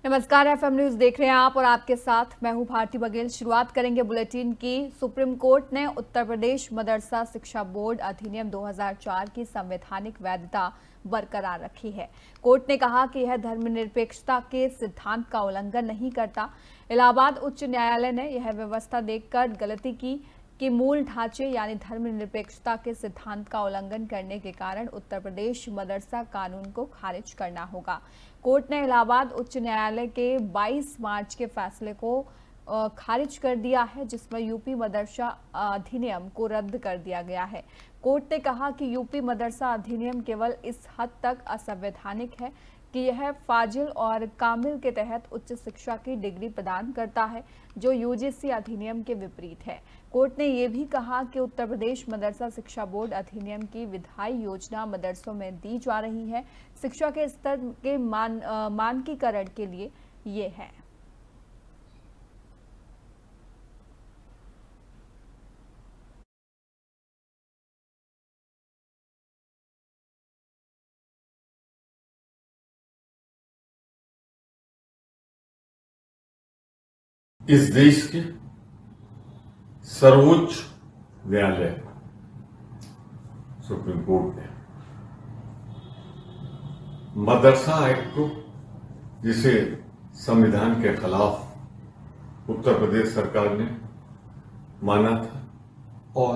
नमस्कार, FM news देख रहे हैं आप और आपके साथ मैं हूं भारती बघेल। शुरुआत करेंगे बुलेटिन की। सुप्रीम कोर्ट ने उत्तर प्रदेश मदरसा शिक्षा बोर्ड अधिनियम 2004 की संवैधानिक वैधता बरकरार रखी है। कोर्ट ने कहा कि यह धर्मनिरपेक्षता के सिद्धांत का उल्लंघन नहीं करता। इलाहाबाद उच्च न्यायालय ने यह व्यवस्था देखकर गलती की कि मूल ढांचे यानी धर्मनिरपेक्षता के सिद्धांत का उल्लंघन करने के कारण उत्तर प्रदेश मदरसा कानून को खारिज करना होगा। कोर्ट ने इलाहाबाद उच्च न्यायालय के 22 मार्च के फैसले को खारिज कर दिया है, जिसमें यूपी मदरसा अधिनियम को रद्द कर दिया गया है। कोर्ट ने कहा कि यूपी मदरसा अधिनियम केवल इस हद तक असंवैधानिक है कि यह फाजिल और कामिल के तहत उच्च शिक्षा की डिग्री प्रदान करता है, जो यूजीसी अधिनियम के विपरीत है। कोर्ट ने यह भी कहा कि उत्तर प्रदेश मदरसा शिक्षा बोर्ड अधिनियम की विधायी योजना मदरसों में दी जा रही है, शिक्षा के स्तर के मानकीकरण के लिए ये है। इस देश के सर्वोच्च न्यायालय सुप्रीम कोर्ट ने मदरसा एक्ट को, जिसे संविधान के खिलाफ उत्तर प्रदेश सरकार ने माना था, और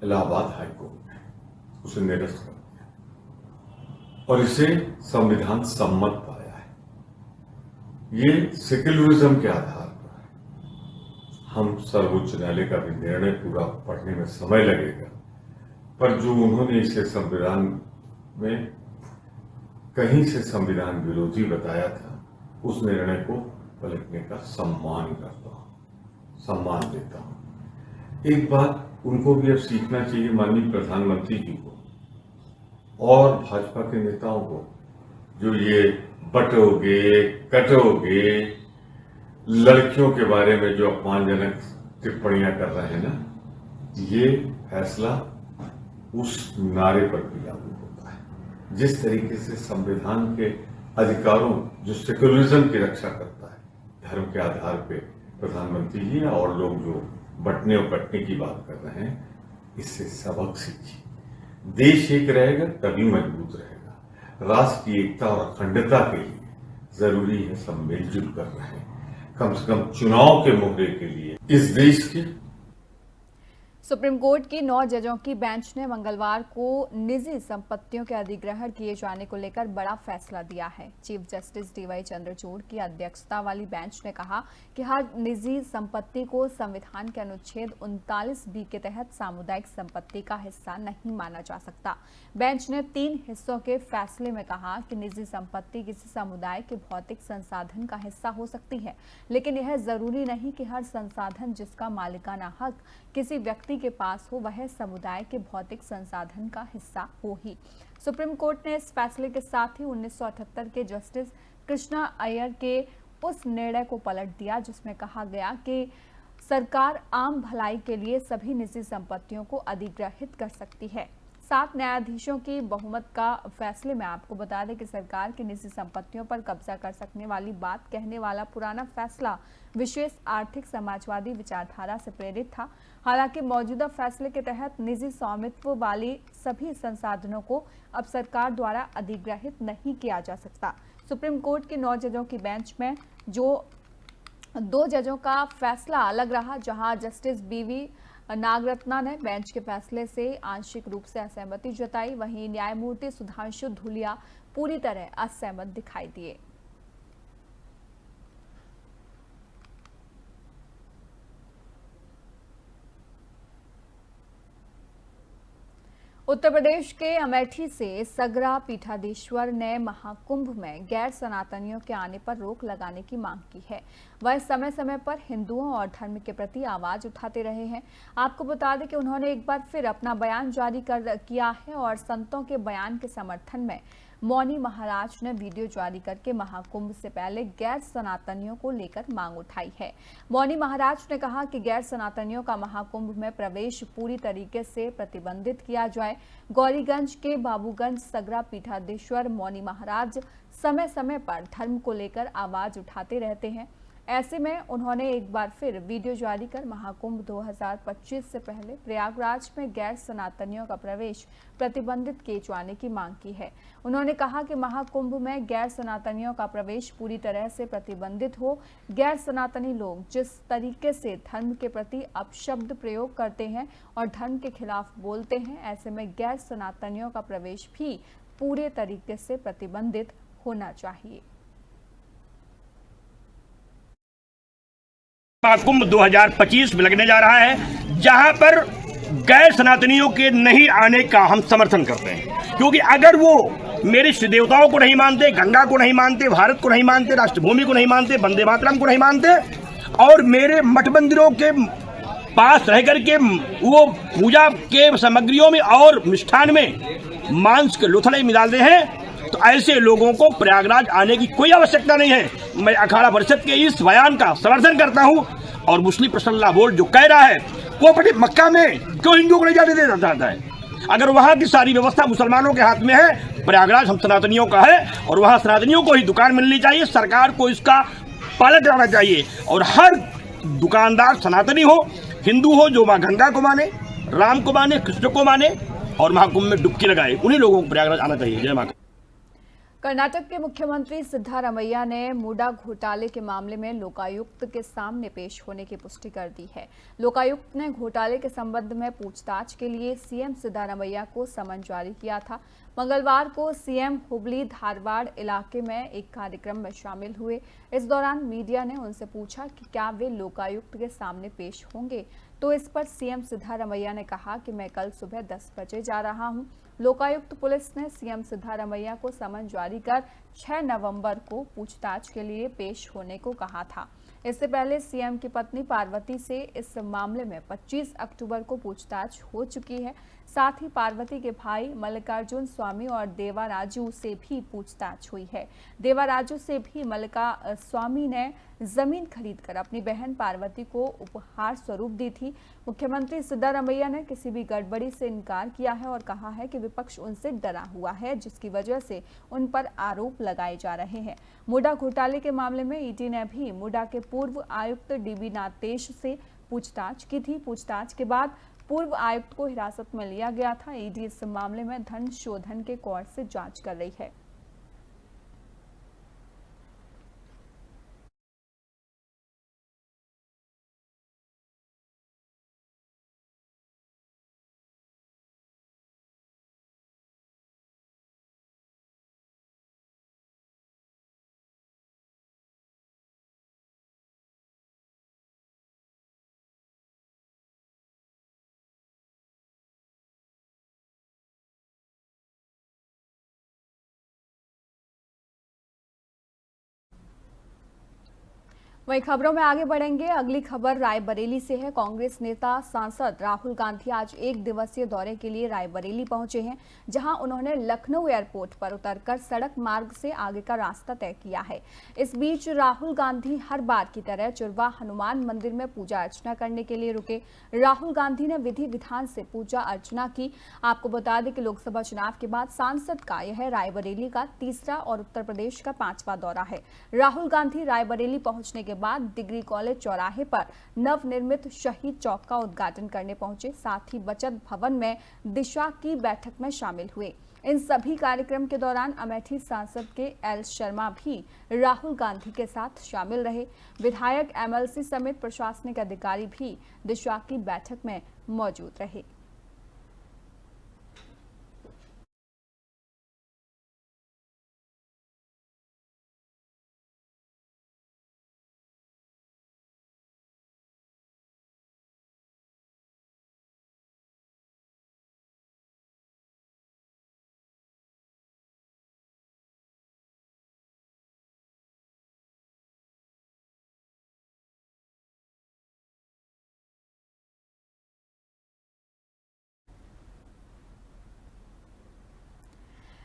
इलाहाबाद हाईकोर्ट ने उसे निरस्त कर दिया और इसे संविधान सम्मत पाया है। ये सेक्युलरिज्म के आधार पर है। हम सर्वोच्च न्यायालय का भी निर्णय पूरा पढ़ने में समय लगेगा, पर जो उन्होंने इसे संविधान में कहीं से संविधान विरोधी बताया था, उस निर्णय को पलटने का सम्मान करता हूं, सम्मान देता हूं। एक बात उनको भी अब सीखना चाहिए, माननीय प्रधानमंत्री जी को और भाजपा के नेताओं को, जो ये बटोगे कटोगे लड़कियों के बारे में जो अपमानजनक टिप्पणियां कर रहे हैं ना, ये फैसला उस नारे पर भी लागू होता है। जिस तरीके से संविधान के अधिकारों, जो सेक्युलरिज्म की रक्षा करता है, धर्म के आधार पे प्रधानमंत्री जी और लोग जो बंटने और कटने की बात कर रहे हैं, इससे सबक सीखिए। देश एक रहेगा तभी मजबूत रहेगा। राष्ट्र की एकता और अखंडता के लिए जरूरी है सब मिलजुल कर रहे हैं, कम से कम चुनाव के मुद्दे के लिए। इस देश के सुप्रीम कोर्ट की 9 जजों की बेंच ने मंगलवार को निजी संपत्तियों के अधिग्रहण किए जाने को लेकर बड़ा फैसला दिया है। चीफ जस्टिस डीवाई चंद्रचूड़ की अध्यक्षता वाली बेंच ने कहा कि हर निजी संपत्ति को संविधान के अनुच्छेद 39B के तहत सामुदायिक संपत्ति का हिस्सा नहीं माना जा सकता। बेंच ने 3 हिस्सों के फैसले में कहा कि निजी संपत्ति किसी समुदाय के भौतिक संसाधन का हिस्सा हो सकती है, लेकिन यह जरूरी नहीं कि हर संसाधन जिसका मालिकाना हक किसी व्यक्ति के पास हो, वह समुदाय के भौतिक संसाधन का हिस्सा हो ही। सुप्रीम कोर्ट ने इस फैसले के साथ ही 1978 के जस्टिस कृष्णा अय्यर के उस निर्णय को पलट दिया, जिसमें कहा गया कि सरकार आम भलाई के लिए सभी निजी संपत्तियों को अधिग्रहित कर सकती है। 7 न्यायाधीशों की बहुमत का फैसले में आपको बता दें कि सरकार की निजी संपत्तियों पर कब्जा कर सकने वाली बात कहने वाला पुराना फैसला विशेष आर्थिक समाजवादी विचारधारा से प्रेरित था। हालांकि मौजूदा फैसले के तहत निजी स्वामित्व वाली सभी संसाधनों को अब सरकार द्वारा अधिग्रहित नहीं किया जा सकता। सुप्रीम कोर्ट की 9 जजों की बेंच में जो 2 जजों का फैसला अलग रहा, जहां जस्टिस बीवी नागरत्ना ने बेंच के फैसले से आंशिक रूप से असहमति जताई, वहीं न्यायमूर्ति सुधांशु धूलिया पूरी तरह असहमत दिखाई दिए। उत्तर प्रदेश के अमेठी से सगरा पीठाधीश्वर ने महाकुंभ में गैर सनातनियों के आने पर रोक लगाने की मांग की है। वह समय समय पर हिंदुओं और धर्म के प्रति आवाज उठाते रहे हैं। आपको बता दें कि उन्होंने एक बार फिर अपना बयान जारी किया है और संतों के बयान के समर्थन में मौनी महाराज ने वीडियो जारी करके महाकुंभ से पहले गैर सनातनियों को लेकर मांग उठाई है। मौनी महाराज ने कहा कि गैर सनातनियों का महाकुंभ में प्रवेश पूरी तरीके से प्रतिबंधित किया जाए। गौरीगंज के बाबूगंज सगरा पीठाधीश्वर मौनी महाराज समय समय पर धर्म को लेकर आवाज उठाते रहते हैं। ऐसे में उन्होंने एक बार फिर वीडियो जारी कर महाकुंभ 2025 से पहले प्रयागराज में गैर सनातनियों का प्रवेश प्रतिबंधित किए जाने की मांग की है। उन्होंने कहा कि महाकुंभ में गैर सनातनियों का प्रवेश पूरी तरह से प्रतिबंधित हो। गैर सनातनी लोग जिस तरीके से धर्म के प्रति अपशब्द प्रयोग करते हैं और धर्म के खिलाफ बोलते हैं, ऐसे में गैर सनातनियों का प्रवेश भी पूरे तरीके से प्रतिबंधित होना चाहिए। महाकुंभ 2025 में लगने जा रहा है, जहां पर गैर सनातनियों के नहीं आने का हम समर्थन करते हैं, क्योंकि अगर वो मेरे इष्ट देवताओं को नहीं मानते, गंगा को नहीं मानते, भारत को नहीं मानते, राष्ट्रभूमि को नहीं मानते, वंदे मातरम को नहीं मानते और मेरे मठ मंदिरों के पास रह करके वो पूजा के सामग्रियों में और मिष्ठान में मांस के लुथड़े मिला दे हैं, तो ऐसे लोगों को प्रयागराज आने की कोई आवश्यकता नहीं है। मैं अखाड़ा परिषद के इस बयान का समर्थन करता हूं और मुस्लिम पर्सनल बोर्ड जो कह रहा है वो अपने मक्का में क्यों हिंदुओं को नहीं जाने देना चाहता है। अगर वहां की सारी व्यवस्था मुसलमानों के हाथ में है, प्रयागराज हम सनातनियों का है और वहां सनातनियों को ही दुकान मिलनी चाहिए। सरकार को इसका पालन कराना चाहिए और हर दुकानदार सनातनी हो, हिंदू हो, जो माँ गंगा को माने, राम को माने, कृष्ण को माने और महाकुंभ में डुबकी लगाए, उन्हीं लोगों को प्रयागराज आना चाहिए। जय माता। कर्नाटक के मुख्यमंत्री सिद्धारमैया ने मुडा घोटाले के मामले में लोकायुक्त के सामने पेश होने की पुष्टि कर दी है। लोकायुक्त ने घोटाले के संबंध में पूछताछ के लिए सीएम सिद्धारमैया को समन जारी किया था। मंगलवार को सीएम हुबली धारवाड़ इलाके में एक कार्यक्रम में शामिल हुए। इस दौरान मीडिया ने उनसे पूछा कि क्या वे लोकायुक्त के सामने पेश होंगे, तो इस पर सीएम सिद्धारमैया ने कहा कि मैं कल सुबह 10 बजे जा रहा हूं। लोकायुक्त पुलिस ने सीएम सिद्धारमैया को समन जारी कर 6 नवंबर को पूछताछ के लिए पेश होने को कहा था। इससे पहले सीएम की पत्नी पार्वती से इस मामले में 25 अक्टूबर को पूछताछ हो चुकी है। साथ ही पार्वती के भाई मल्लिकार्जुन स्वामी और देवा राजू से भी पूछताछ हुई है। देवा राजू से भी मल्लिका स्वामी ने जमीन खरीदकर अपनी बहन पार्वती को उपहार स्वरूप दी थी। मुख्यमंत्री सिद्धारमैया ने किसी भी गड़बड़ी से इनकार किया है और कहा है कि विपक्ष उनसे डरा हुआ है, जिसकी वजह से उन पर आरोप लगाए जा रहे हैं। मुडा घोटाले के मामले में ईडी ने भी मुडा के पूर्व आयुक्त डीबी नातेश से पूछताछ की थी। पूछताछ के बाद पूर्व आयुक्त को हिरासत में लिया गया था। ईडी इस मामले में धन शोधन के कोर्ट से जांच कर रही है। वहीं खबरों में आगे बढ़ेंगे। अगली खबर रायबरेली से है। कांग्रेस नेता सांसद राहुल गांधी आज एक दिवसीय दौरे के लिए रायबरेली पहुंचे हैं, जहां उन्होंने लखनऊ एयरपोर्ट पर उतरकर सड़क मार्ग से आगे का रास्ता तय किया है। इस बीच राहुल गांधी हर बार की तरह चुरवा हनुमान मंदिर में पूजा अर्चना करने के लिए रुके। राहुल गांधी ने विधि विधान से पूजा अर्चना की। आपको बता दें कि लोकसभा चुनाव के बाद सांसद का यह रायबरेली का तीसरा और उत्तर प्रदेश का 5वां दौरा है। राहुल गांधी रायबरेली पहुंचने के बाद डिग्री कॉलेज चौराहे पर नवनिर्मित शहीद चौक का उद्घाटन करने पहुंचे। साथ ही बचत भवन में दिशा की बैठक में शामिल हुए। इन सभी कार्यक्रम के दौरान अमेठी सांसद के एल शर्मा भी राहुल गांधी के साथ शामिल रहे। विधायक, एमएलसी समेत प्रशासनिक अधिकारी भी दिशा की बैठक में मौजूद रहे।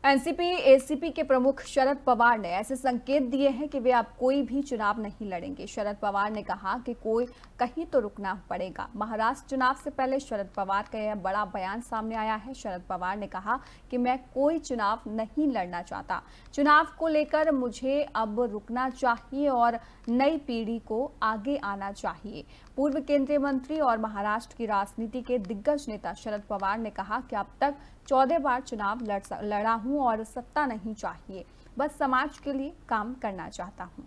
एनसीपी एसीपी के प्रमुख शरद पवार ने ऐसे संकेत दिए हैं कि वे अब कोई भी चुनाव नहीं लड़ेंगे। शरद पवार ने कहा कि कोई कहीं तो रुकना पड़ेगा। महाराष्ट्र चुनाव से पहले शरद पवार का यह बड़ा बयान सामने आया है। शरद पवार ने कहा कि मैं कोई चुनाव नहीं लड़ना चाहता। चुनाव को लेकर मुझे अब रुकना चाहिए और नई पीढ़ी को आगे आना चाहिए। पूर्व केंद्रीय मंत्री और महाराष्ट्र की राजनीति के दिग्गज नेता शरद पवार ने कहा कि अब तक 14 बार चुनाव लड़ा हूं और सत्ता नहीं चाहिए, बस समाज के लिए काम करना चाहता हूं।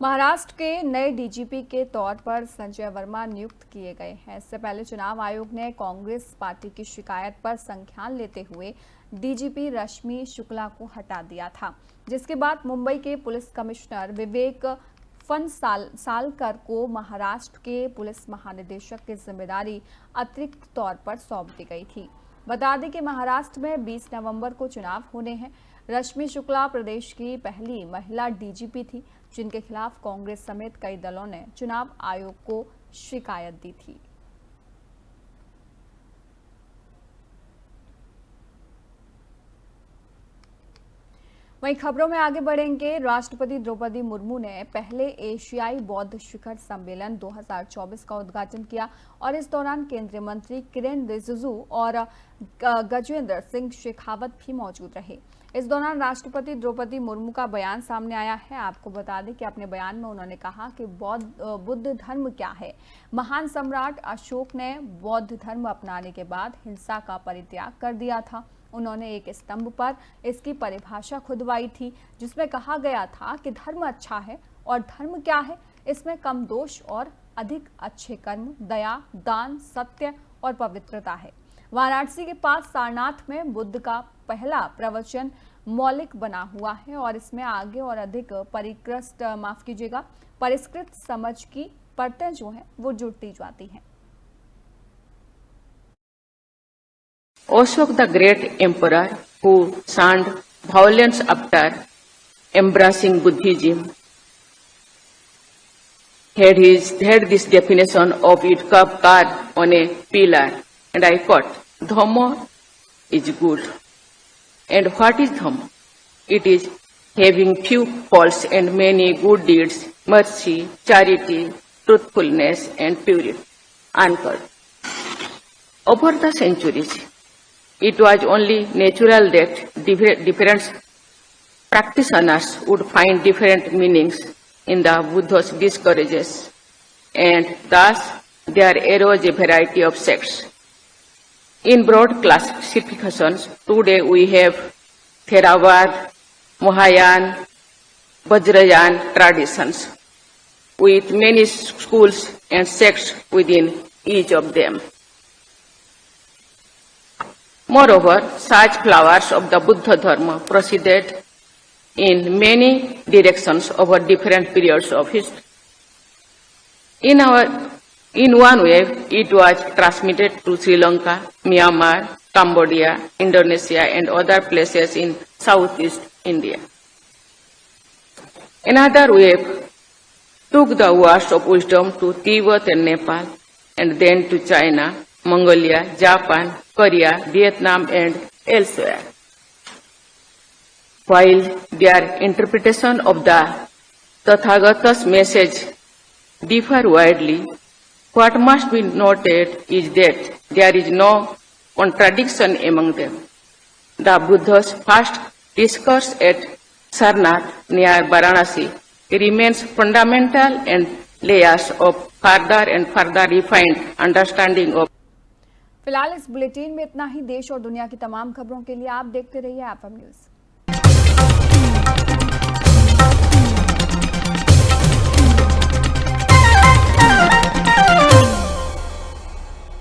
महाराष्ट्र के नए डीजीपी के तौर पर संजय वर्मा नियुक्त किए गए हैं। इससे पहले चुनाव आयोग ने कांग्रेस पार्टी की शिकायत पर संज्ञान लेते हुए डीजीपी रश्मि शुक्ला को हटा दिया था, जिसके बाद मुंबई के पुलिस कमिश्नर विवेक फणसालकर को महाराष्ट्र के पुलिस महानिदेशक की जिम्मेदारी अतिरिक्त तौर पर सौंप दी गई थी। बता दें कि महाराष्ट्र में 20 नवंबर को चुनाव होने हैं। रश्मि शुक्ला प्रदेश की पहली महिला डीजीपी थी, जिनके खिलाफ कांग्रेस समेत कई दलों ने चुनाव आयोग को शिकायत दी थी। वहीं खबरों में आगे बढ़ेंगे। राष्ट्रपति द्रौपदी मुर्मू ने पहले एशियाई बौद्ध शिखर सम्मेलन 2024 का उद्घाटन किया और इस दौरान केंद्रीय मंत्री किरेन रिजिजू और गजेंद्र सिंह शेखावत भी मौजूद रहे। इस दौरान राष्ट्रपति द्रौपदी मुर्मू का बयान सामने आया है। आपको बता दें कि अपने बयान में उन्होंने कहा कि बुद्ध धर्म क्या है। महान सम्राट अशोक ने बौद्ध धर्म अपनाने के बाद हिंसा का परित्याग कर दिया था। उन्होंने एक स्तंभ पर इसकी परिभाषा खुदवाई थी, जिसमें कहा गया था कि धर्म अच्छा है और धर्म क्या है, इसमें कम दोष और अधिक अच्छे कर्म, दया, दान, सत्य और पवित्रता है। वाराणसी के पास सारनाथ में बुद्ध का पहला प्रवचन मौलिक बना हुआ है और इसमें आगे और अधिक परिष्कृत समझ की परतें जो हैं वो जुड़ती जाती हैं। Ashok the great emperor who shunned violence after embracing Buddhism had this definition of it carved on a pillar, and I quote, "Dhamma is good." And what is Dhamma? It is having few faults and many good deeds, mercy, charity, truthfulness, and purity. Unquote. Over the centuries, it was only natural that different practitioners would find different meanings in the Buddha's discourses, and thus there arose a variety of sects. In broad classifications, today we have Theravada, Mahayana, Vajrayana traditions, with many schools and sects within each of them. Moreover, such flowers of the Buddha Dharma proceeded in many directions over different periods of history. In one wave, it was transmitted to Sri Lanka, Myanmar, Cambodia, Indonesia, and other places in Southeast India. Another wave took the words of wisdom to Tibet and Nepal, and then to China, Mongolia, Japan, Korea, Vietnam, and elsewhere. While their interpretation of the Tathagata's message differ widely, what must be noted is that there is no contradiction among them. The Buddha's first discourse at Sarnath near Varanasi remains fundamental and layers of further and further refined understanding of. फिलहाल इस bulletin में इतना ही। देश और दुनिया की तमाम खबरों के लिए आप देखते रहिए एफएम न्यूज।